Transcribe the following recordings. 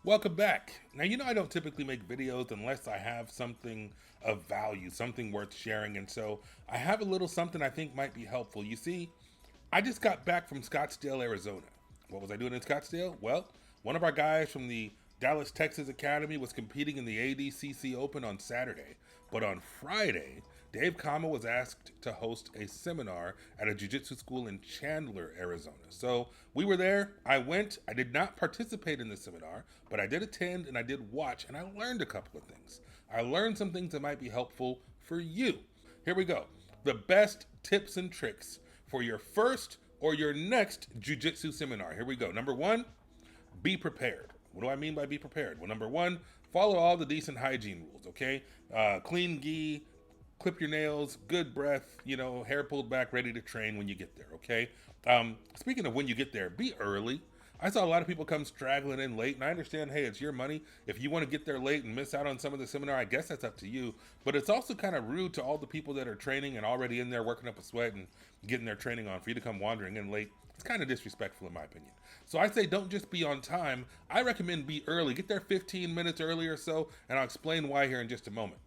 Welcome back. Now, I don't typically make videos unless I have something of value, something worth sharing. And so I have a little something I think might be helpful. You see, I just got back from Scottsdale, Arizona. What was I doing in Scottsdale? Well, one of our guys from the Dallas, Texas Academy was competing in the ADCC Open on Saturday. But on Friday, Dave Kama was asked to host a seminar at a jiu-jitsu school in Chandler, Arizona. So we were there. I went. I did not participate in the seminar, but I did attend and I did watch, and I learned a couple of things. I learned some things that might be helpful for you. Here we go. The best tips and tricks for your first or your next jiu-jitsu seminar. Here we go. Number one, be prepared. What do I mean by be prepared? Well, number one, follow all the decent hygiene rules, okay? Clean gi, clip your nails, good breath, hair pulled back, ready to train when you get there, okay? Speaking of when you get there, be early. I saw a lot of people come straggling in late, and I understand, hey, it's your money. If you want to get there late and miss out on some of the seminar, I guess that's up to you. But it's also kind of rude to all the people that are training and already in there working up a sweat and getting their training on for you to come wandering in late. It's kind of disrespectful in my opinion. So I say don't just be on time. I recommend be early. Get there 15 minutes early or so, and I'll explain why here in just a moment.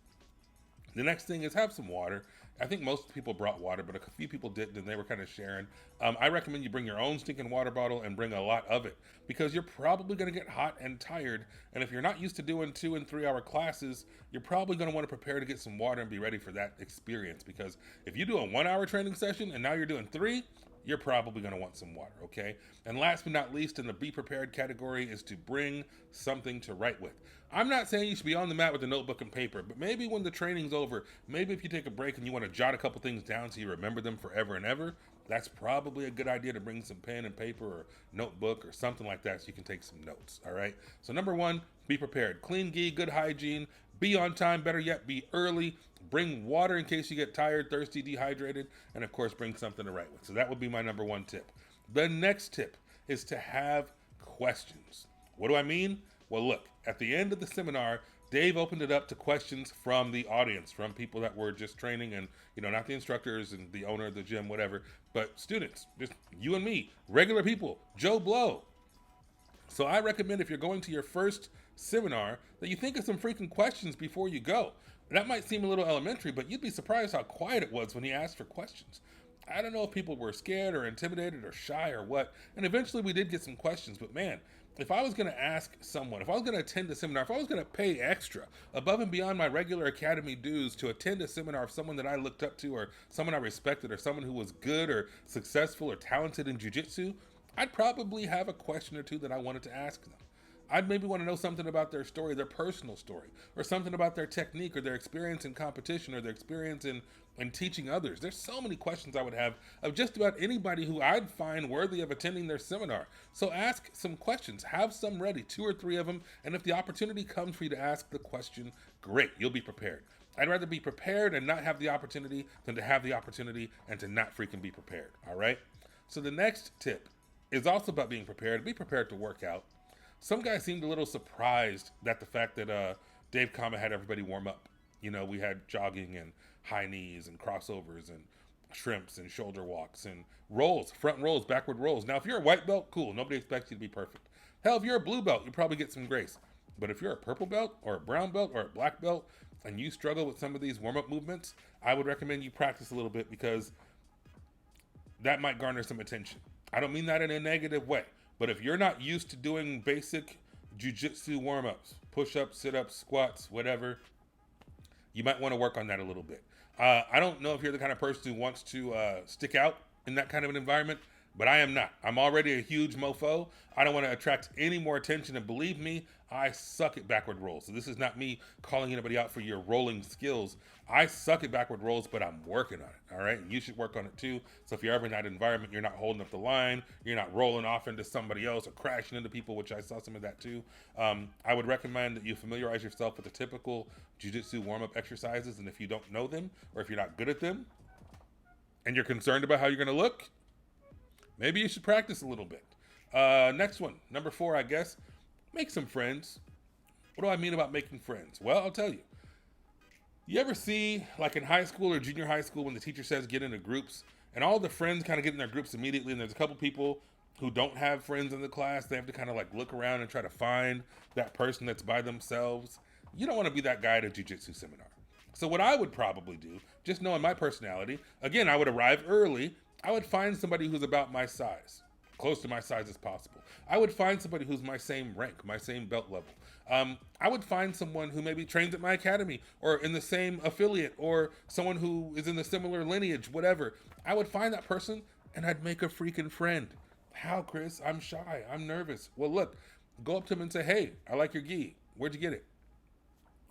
The next thing is have some water. I think most people brought water, but a few people didn't, and they were kind of sharing. I recommend you bring your own stinking water bottle and bring a lot of it because you're probably going to get hot and tired. And if you're not used to doing 2 and 3 hour classes, you're probably going to want to prepare to get some water and be ready for that experience. Because if you do a 1 hour training session and now you're doing 3, you're probably going to want some water, okay? And last but not least, in the be prepared category is to bring something to write with. I'm not saying you should be on the mat with a notebook and paper, but maybe when the training's over, maybe if you take a break and you want to jot a couple things down so you remember them forever and ever, that's probably a good idea to bring some pen and paper or notebook or something like that so you can take some notes, all right? So number one, be prepared. Clean gi, good hygiene, be on time, better yet, be early. Bring water in case you get tired, thirsty, dehydrated, and of course, bring something to write with. So that would be my number one tip. The next tip is to have questions. What do I mean? Well, look, at the end of the seminar, Dave opened it up to questions from the audience, from people that were just training and, not the instructors and the owner of the gym, whatever, but students, just you and me, regular people, Joe Blow. So I recommend if you're going to your first seminar that you think of some freaking questions before you go. That might seem a little elementary, but you'd be surprised how quiet it was when he asked for questions. I don't know if people were scared or intimidated or shy or what, and eventually we did get some questions, but man, if I was going to ask someone, if I was going to attend a seminar, if I was going to pay extra above and beyond my regular academy dues to attend a seminar of someone that I looked up to or someone I respected or someone who was good or successful or talented in jiu-jitsu, I'd probably have a question or two that I wanted to ask them. I'd maybe want to know something about their story, their personal story, or something about their technique or their experience in competition or their experience in teaching others. There's so many questions I would have of just about anybody who I'd find worthy of attending their seminar. So ask some questions, have some ready, 2 or 3 of them, and if the opportunity comes for you to ask the question, great, you'll be prepared. I'd rather be prepared and not have the opportunity than to have the opportunity and to not freaking be prepared, all right? So the next tip is also about being prepared. Be prepared to work out. Some guys seemed a little surprised at the fact that Dave Kama had everybody warm up. We had jogging and high knees and crossovers and shrimps and shoulder walks and rolls, front rolls, backward rolls. Now, if you're a white belt, cool. Nobody expects you to be perfect. Hell, if you're a blue belt, you probably get some grace. But if you're a purple belt or a brown belt or a black belt and you struggle with some of these warm-up movements, I would recommend you practice a little bit because that might garner some attention. I don't mean that in a negative way. But if you're not used to doing basic jiu-jitsu warm-ups, push-ups, sit-ups, squats, whatever, you might want to work on that a little bit. I don't know if you're the kind of person who wants to stick out in that kind of an environment, but I am not. I'm already a huge mofo. I don't want to attract any more attention, and believe me, I suck at backward rolls. So this is not me calling anybody out for your rolling skills. I suck at backward rolls, but I'm working on it, all right? And you should work on it too. So if you're ever in that environment, you're not holding up the line, you're not rolling off into somebody else or crashing into people, which I saw some of that too. I would recommend that you familiarize yourself with the typical jiu-jitsu warm-up exercises, and if you don't know them or if you're not good at them and you're concerned about how you're going to look, maybe you should practice a little bit. Next one, number 4, I guess. Make some friends. What do I mean about making friends? Well, I'll tell you. You ever see, like in high school or junior high school, when the teacher says get into groups, and all the friends kind of get in their groups immediately, and there's a couple people who don't have friends in the class. They have to kind of like look around and try to find that person that's by themselves. You don't want to be that guy at a jiu-jitsu seminar. So what I would probably do, just knowing my personality, again, I would arrive early. I would find somebody who's about my size, close to my size as possible. I would find somebody who's my same rank, my same belt level. I would find someone who maybe trains at my academy or in the same affiliate, or someone who is in the similar lineage, whatever. I would find that person and I'd make a freaking friend. How, Chris? I'm shy. I'm nervous. Well, look, go up to him and say, hey, I like your gi. Where'd you get it?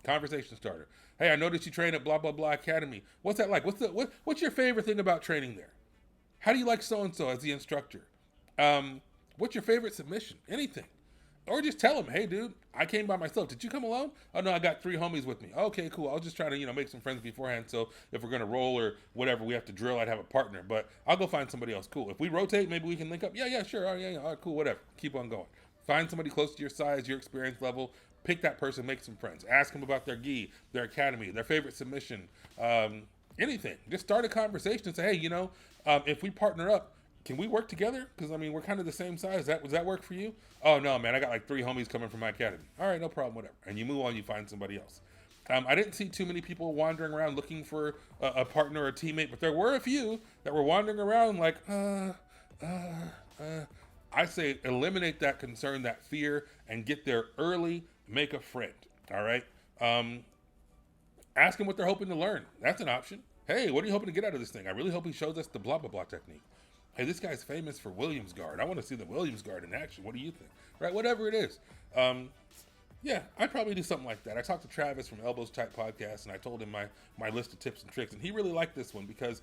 Conversation starter. Hey, I noticed you train at blah, blah, blah academy. What's that like? What's your favorite thing about training there? How do you like so-and-so as the instructor? What's your favorite submission? Anything. Or just tell them, hey, dude, I came by myself. Did you come alone? Oh, no, I got 3 homies with me. Okay, cool. I was just trying to, make some friends beforehand. So if we're going to roll or whatever, we have to drill, I'd have a partner. But I'll go find somebody else. Cool. If we rotate, maybe we can link up. Yeah, sure. Oh, yeah. All right, cool, whatever. Keep on going. Find somebody close to your size, your experience level. Pick that person, make some friends. Ask them about their gi, their academy, their favorite submission, anything. Just start a conversation and say, hey, if we partner up, can we work together? Because, we're kind of the same size. Does that work for you? Oh, no, man, I got like 3 homies coming from my academy. All right, no problem, whatever. And you move on, you find somebody else. I didn't see too many people wandering around looking for a partner or a teammate, but there were a few that were wandering around like, I say eliminate that concern, that fear, and get there early, make a friend, all right? Ask them what they're hoping to learn. That's an option. Hey, what are you hoping to get out of this thing? I really hope he shows us the blah, blah, blah technique. Hey, this guy's famous for Williams guard. I want to see the Williams guard in action. What do you think? Right, whatever it is. Yeah, I'd probably do something like that. I talked to Travis from Elbows Type Podcast, and I told him my list of tips and tricks, and he really liked this one because,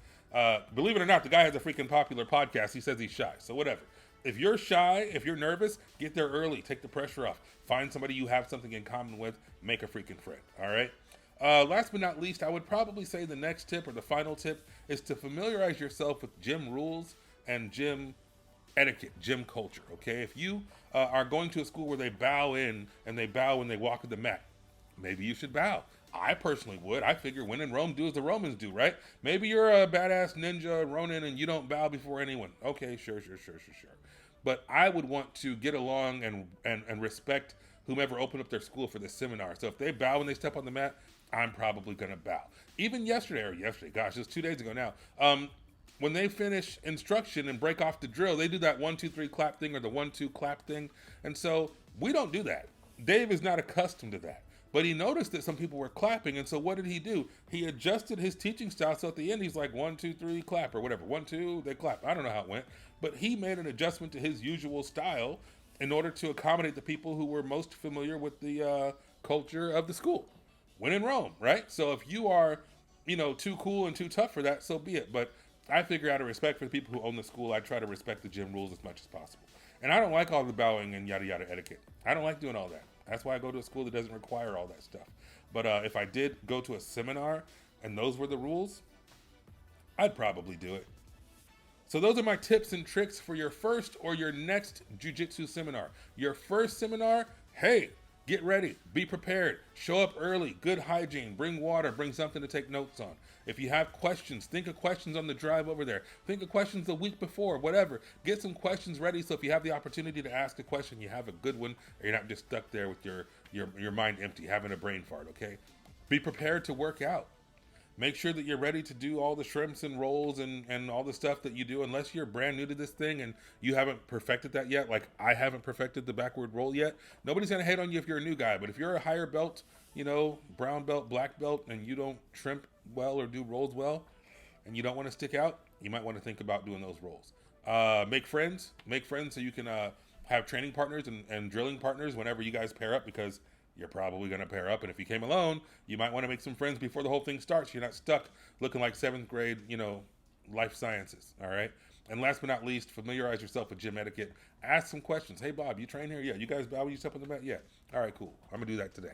believe it or not, the guy has a freaking popular podcast. He says he's shy, so whatever. If you're shy, if you're nervous, get there early. Take the pressure off. Find somebody you have something in common with. Make a freaking friend, all right? Last but not least, I would probably say the next tip or the final tip is to familiarize yourself with gym rules and gym etiquette, gym culture, okay? If you are going to a school where they bow in and they bow when they walk to the mat, maybe you should bow. I personally would. I figure when in Rome, do as the Romans do, right? Maybe you're a badass ninja Ronin and you don't bow before anyone. Okay, sure. But I would want to get along and respect whomever opened up their school for this seminar. So if they bow when they step on the mat, I'm probably going to bow. Even yesterday, gosh, it was 2 days ago now, when they finish instruction and break off the drill, they do that 1, 2, 3 clap thing or the 1, 2 clap thing. And so we don't do that. Dave is not accustomed to that. But he noticed that some people were clapping, and so what did he do? He adjusted his teaching style, so at the end he's like 1, 2, 3 clap or whatever. 1, 2, they clap. I don't know how it went. But he made an adjustment to his usual style in order to accommodate the people who were most familiar with the culture of the school. When in Rome, right? So if you are, too cool and too tough for that, so be it. But I figure out of respect for the people who own the school, I try to respect the gym rules as much as possible. And I don't like all the bowing and yada yada etiquette. I don't like doing all that. That's why I go to a school that doesn't require all that stuff. But if I did go to a seminar and those were the rules, I'd probably do it. So those are my tips and tricks for your first or your next jiu-jitsu seminar. Your first seminar, hey, get ready, be prepared, show up early, good hygiene, bring water, bring something to take notes on. If you have questions, think of questions on the drive over there. Think of questions the week before, whatever. Get some questions ready so if you have the opportunity to ask a question, you have a good one, or you're not just stuck there with your mind empty, having a brain fart, okay? Be prepared to work out. Make sure that you're ready to do all the shrimps and rolls and all the stuff that you do, unless you're brand new to this thing and you haven't perfected that yet. Like I haven't perfected the backward roll yet. Nobody's going to hate on you if you're a new guy, but if you're a higher belt, brown belt, black belt, and you don't shrimp well or do rolls well, and you don't want to stick out, you might want to think about doing those rolls. Make friends so you can have training partners and drilling partners whenever you guys pair up, because you're probably going to pair up. And if you came alone, you might want to make some friends before the whole thing starts. You're not stuck looking like 7th grade, life sciences. All right. And last but not least, familiarize yourself with gym etiquette. Ask some questions. Hey, Bob, you train here? Yeah. You guys bow when you step on the mat? Yeah. All right, cool. I'm going to do that today.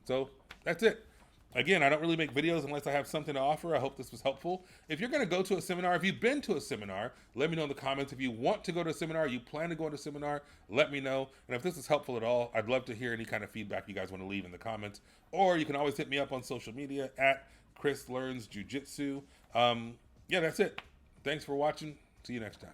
So that's it. Again, I don't really make videos unless I have something to offer. I hope this was helpful. If you're going to go to a seminar, if you've been to a seminar, let me know in the comments. If you want to go to a seminar, you plan to go to a seminar, let me know. And if this is helpful at all, I'd love to hear any kind of feedback you guys want to leave in the comments. Or you can always hit me up on social media at Chris Learns Jiu-Jitsu. Yeah, that's it. Thanks for watching. See you next time.